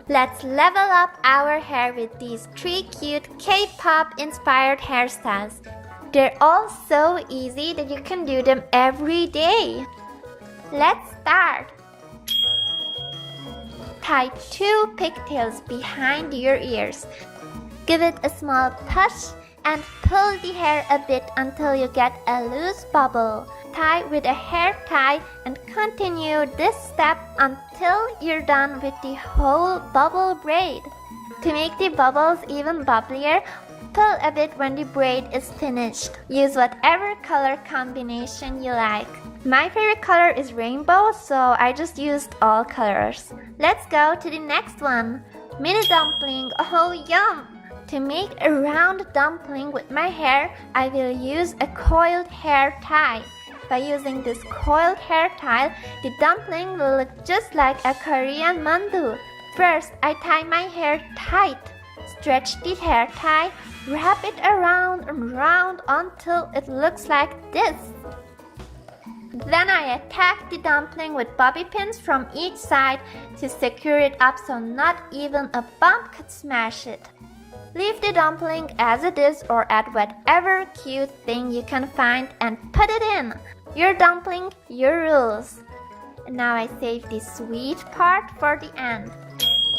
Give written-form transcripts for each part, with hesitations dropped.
Let's level up our hair with these 3 cute K-pop inspired hairstyles. They're all so easy that you can do them every day. Let's start. Tie 2 pigtails behind your ears. Give it a small push and pull the hair a bit until you get a loose bubble. Tie with a hair tie and continue this step until you're done with the whole bubble braid. To make the bubbles even bubblier, pull a bit when the braid is finished. Use whatever color combination you like. My favorite color is rainbow, so I just used all colors. Let's go to the next one. Mini dumpling. Oh, yum! To make a round dumpling with my hair, I will use a coiled hair tie. By using this coiled hair tie, the dumpling will look just like a Korean mandu. First, I tie my hair tight. Stretch the hair tie, wrap it around and round until it looks like this. Then I attach the dumpling with bobby pins from each side to secure it up so not even a bump could smash it. Leave the dumpling as it is or add whatever cute thing you can find and put it in. Your dumpling, your rules. And now I save the sweet part for the end.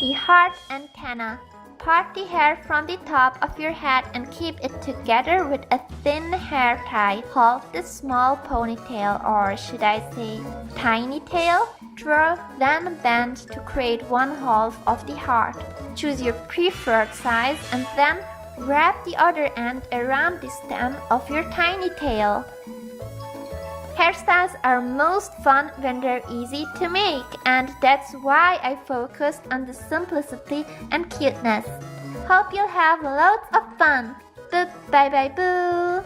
The heart antenna. Part the hair from the top of your head and keep it together with a thin hair tie. Half the small ponytail, or should I say tiny tail. Twirl, then bend to create 1/2 of the heart. Choose your preferred size and then wrap the other end around the stem of your tiny tail. Hairstyles are most fun when they're easy to make, and that's why I focused on the simplicity and cuteness. Hope you'll have loads of fun. Bye bye boo!